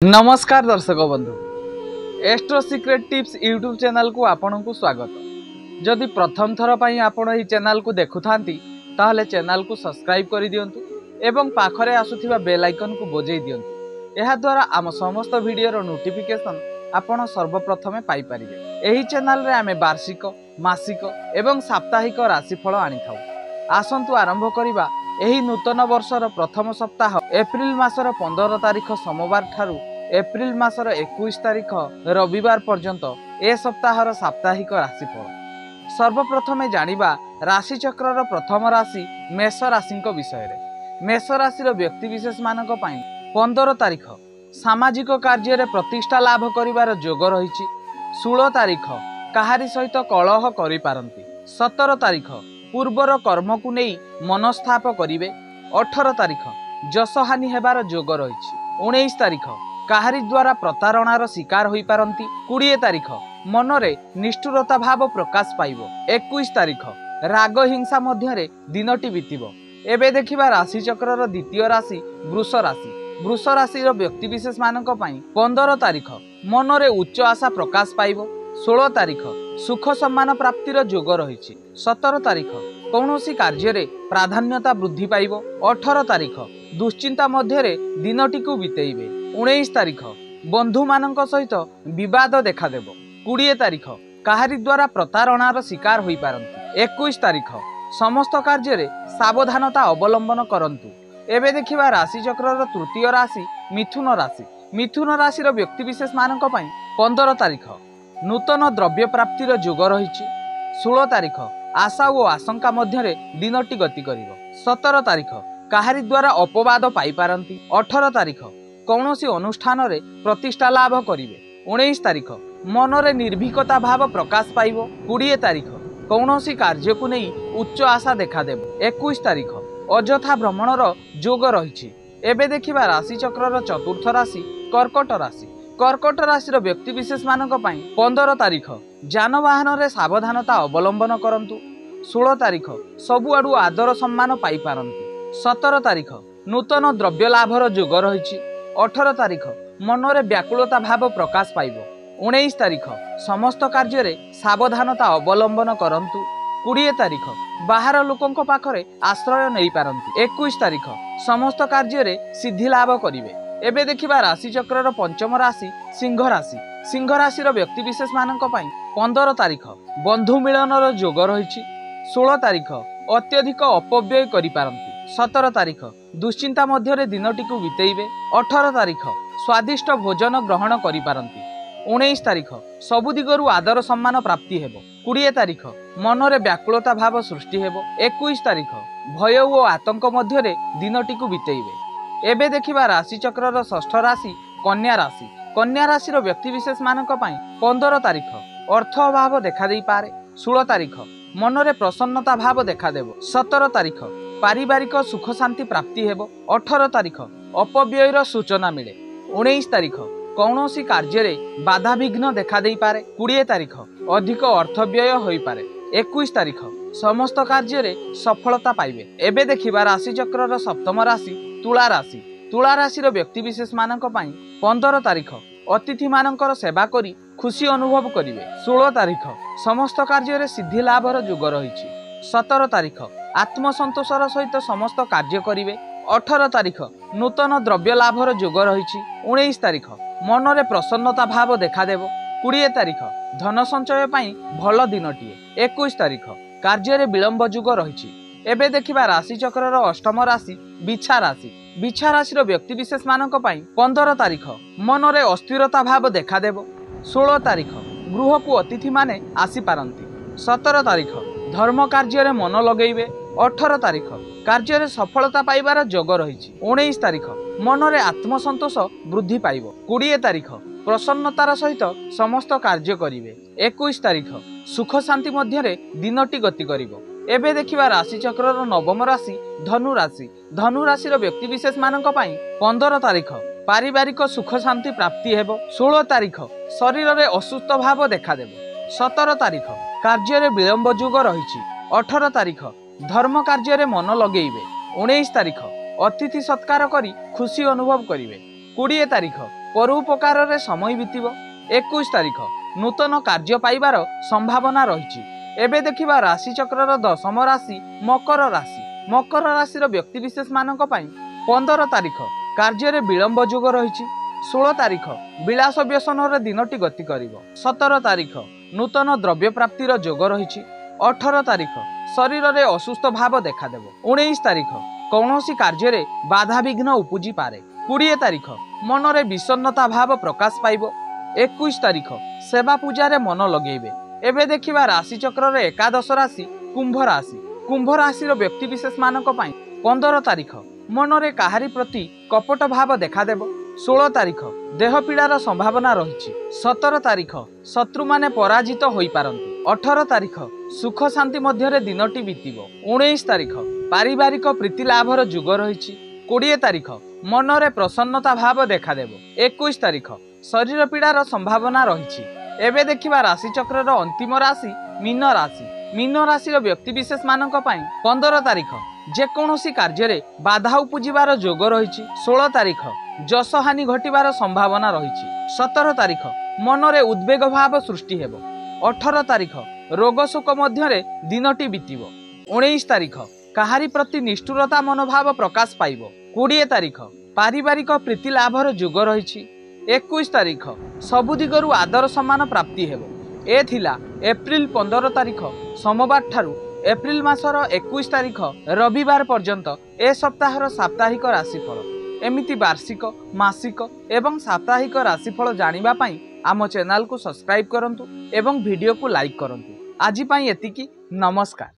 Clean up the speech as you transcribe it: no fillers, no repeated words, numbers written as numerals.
नमस्कार दर्शक बंधु astro secret tips YouTube channel को आपन को स्वागत। जदि प्रथम थर पर आपण यह चैनल को देखु ताहले चैनल को सब्सक्राइब कर दियंतु एवं पाखरे आसुथिबा बेल आइकन को बजाई दियंतु। यह द्वारा आम समस्त वीडियो नोटिफिकेशन आपण सर्वप्रथमे पाई परिबे। एही चैनल रे आमे वार्षिक मासिक एवं साप्ताहिक राशिफल आनी थाउ। आसंतु आरंभ करिबा एही नूतन वर्षर प्रथम सप्ताह एप्रिल मासर 15 तारिख सोमवार ठारू एप्रिल मासर 21 तारिख रविवार पर्यंत ए सप्ताहर साप्ताहिक राशिफल। सर्वप्रथमे जानिबा राशिचक्रर प्रथम राशि मेष राशि विषय रे। मेष राशि व्यक्ति विशेष मानक पई 15 तारिख सामाजिक कार्य रे प्रतिष्ठा लाभ करिवार योग रहिछि। 16 तारिख काहारी सहित कलह करि पारंती। 17 तारिख पूर्वर कर्म को नहीं मनस्ताप करिवे। 18 तारिख जसहानि हेबार योग रहिछि। 19 तारिख काहारी द्वारा प्रतारणार शिकार होई पारंती। 20 तारिख मनरे निष्ठुरता भाव प्रकाश पाइबो। 21 तारिख राग हिंसा मध्यरे दिनटी बीतिबो। एबे देखिबा राशि चक्रर द्वितीय राशि वृष राशि। वृष राशि व्यक्ति विशेष मानक पई 15 तारिख मनरे उच्च आशा प्रकाश पाइबो। 16 तारिख सुख सम्मान प्राप्तिर योग रहिछि। 17 तारिख कौनसी कार्य रे प्राधान्यता वृद्धि पाइबो। 18 तारिख दुश्चिंता मध्यरे दिनटी को बितेइबे। 19 तारिख बंधु मानक सहित विवाद देखा देबो। 20 तारिख काहारी द्वारा प्रतारणार शिकार होई पारंती। 21 तारिख समस्त कार्य रे सावधानता अवलंबन करंतु। एबे देखिबा राशि चक्रर तृतीय राशि मिथुन राशि। मिथुन राशि व्यक्ति विशेष मानक पई 15 तारिख नूतन द्रव्य प्राप्तिर योग रहिछि। 16 तारिख आशा और आशंका मध्यरे दिनटी गति करिवो। 17 तारिख काहारी द्वारा अपवाद पाई पारंती। 18 तारिख कौनसी अनुष्ठान रे प्रतिष्ठा लाभ करिवे। 19 तारिख मनरे निर्भीकता भाव प्रकाश पाइबो। 20 तारिख कौनसी कार्य को नहीं उच्च आशा देखा देबो। 21 तारिख अजथा भ्रमणर योग रहिछि। एबे देखिबा राशि चक्रर चतुर्थ राशि कर्कट राशि। कर्कट राशि व्यक्ति विशेष मानक पई 15 तारिख जानवाहन रे सावधानता अवलंबन करंतु। 16 तारिख सबु आडू आदर सम्मान पाई पारंती। 17 तारिख नूतन द्रव्य लाभर योग रहिछि। 18 तारिख मनरे व्याकुलता भाव प्रकाश पाइबो। 19 तारिख समस्त कार्य रे सावधानता अवलंबन करंतु। 20 तारिख बाहर लोकंक पाखरे आश्रय नहीं पारंती। 21 तारिख समस्त कार्य रे सिद्धि लाभ करिवे। एबे देखिबा राशि चक्रर पंचम राशि सिंह राशि। सिंह राशि व्यक्ति विशेष मानक पई 15 तारिख बंधु मिलनर योग रहिछि। 16 तारिख अत्यधिक अपव्यय करि पारंती। 17 तारिख दुश्चिंता मध्यरे दिनटी को बितेइबे। 18 तारिख स्वादिष्ट भोजन ग्रहण करि पारंती। 19 तारिख सबु दिगरु आदर सम्मान प्राप्ति हेबो। 20 तारिख मनरे व्याकुलता भाव सृष्टि हेबो। 21 तारिख भय और आतंक मध्यरे दिनटी को बितेइबे। एबे देखिबा राशि चक्रर षष्ठ राशि कन्या राशि। कन्या राशि व्यक्ति विशेष मानक पई 15 तारिख अर्थ अभाव देखा देई पारे। 16 तारिख मनरे प्रसन्नता भाव देखा देबो। 17 तारिख पारिवारिक सुख शांति प्राप्ति हेबो। 18 तारिख अपव्ययर सूचना मिले। 19 तारिख कौनसी कार्य रे बाधा विघ्न देखा देई पारे। 20 तारिख अधिक अर्थ व्यय होई पारे। 21 तारिख समस्त कार्य रे सफलता पाइबे। एबे देखिबा राशि चक्रर सप्तम राशि तुला राशि। तुला राशि व्यक्ति विशेष मानक पई 15 तारिख अतिथि मानकर सेवा करी खुशी अनुभव करिवे। 16 तारिख समस्त कार्य रे सिद्धि लाभर योग रहिछि। 17 तारिख आत्मसंतोषर सहित समस्त कार्य करिवे। 18 तारिख नूतन द्रव्य लाभर योग रहिछि। 19 तारिख मनरे प्रसन्नता भाव देखा देबो। 20 तारिख धन संचय पई भल दिनटिए। 21 तारिख कार्य रे विलंब योग रहिछि। एबे देखिबा राशि चक्रर अष्टम राशि बिछा राशि। बिछा राशि व्यक्ति विशेष मानक पई 15 तारिख मनरे अस्थिरता भाव देखा देबो। 16 तारिख गृह को अतिथि माने आसी पारंती। 17 तारिख धर्म कार्य रे मन लगेइबे। 18 तारिख कार्य रे सफलता पाइबार योग रहिछि। 19 तारिख मनरे आत्मसंतोष वृद्धि पाइबो। 20 तारिख प्रसन्नतार सहित समस्त कार्य करिवे। 21 तारिख सुख शांति मध्यरे दिनटी गति करिवो। एबे देखिबा राशि चक्रर नवम राशि धनु राशि। धनु राशि व्यक्ति विशेष मानक पई 15 तारिख पारिवारिक सुख शांति प्राप्ति हेबो। 16 तारिख शरीर रे असुस्थ भाव देखा देबो। 17 तारिख कार्य रे विलंब योग रहिछि। 18 तारिख धर्म कार्य रे मन लगेइबे। 19 तारिख अतिथि सत्कार करी खुशी अनुभव करिवे। 20 तारिख परोपकार रे समय बीतिब। 21 तारिख नूतन कार्य पाइबार संभावना रही। एबे देखिबा राशि चक्रर दशम राशि मकर राशि। मकर राशि व्यक्ति विशेष मानक पई 15 तारिख कार्य रे विलंब जोग रही। 16 तारिख विलास व्यसन रे दिनटी गति करिब। 17 तारिख नूतन द्रव्य प्राप्तिर जोग रही। 18 तारिख शरीर रे असुस्थ भाव देखादेव। 19 तारिख कौनसी कार्य रे बाधा विघ्न उपजी पारे। 20 तारिख मनरे विषन्नता भाव प्रकाश पाइब। 21 तारिख सेवा पूजा रे मन लगेबे। एबे देखिबा राशि चक्र रे एकादश राशि कुंभ राशि। कुंभ राशि व्यक्ति विशेष मानक पई 15 तारिख मनरे काहारी प्रति कपट भाव देखादेव। 16 तारिख देह पीड़ार संभावना रही। 17 तारिख शत्रु माने पराजित होई पारंती। 18 तारिख सुख शांति मध्य दिनटी बीतिब। 19 तारिख पारिवारिक प्रीति लाभर जुग रही। 20 तारिख मनरे प्रसन्नता भाव देखादेव। 21 तारिख शरीर पीड़ार संभावना रही। एबे देखिबा राशि चक्र अंतिम राशि मीन राशि। मीन राशि व्यक्ति विशेष मानक पई 15 तारिख जेकोसी कार्य रे बाधा उपजिबार जोग रही। 16 तारिख जस हानि घटिबार संभावना रही। 17 तारिख मनरे उद्वेग भाव सृष्टि हेब। 18 तारिख रोग शोक मध्य दिनटी बीतिब। 19 तारिख काहारी प्रति निष्ठुरता मनोभाव प्रकाश पाइब। 20 तारिख पारिवारिक प्रीति लाभर जोग रही। 21 तारिख सबु दिगरु आदर सम्मान प्राप्ति हेब। ए थिला एप्रिल 15 तारिख सोमवार ठारू एप्रिल मासर 21 तारिख रविवार पर्यंत ए सप्ताहर साप्ताहिक राशिफल। एमिति वार्षिक मासिक एवं साप्ताहिक राशिफल जानिबा पई आम चैनल को सब्सक्राइब करंतु एवं वीडियो को लाइक करंतु। आजि पई एतिकी। नमस्कार।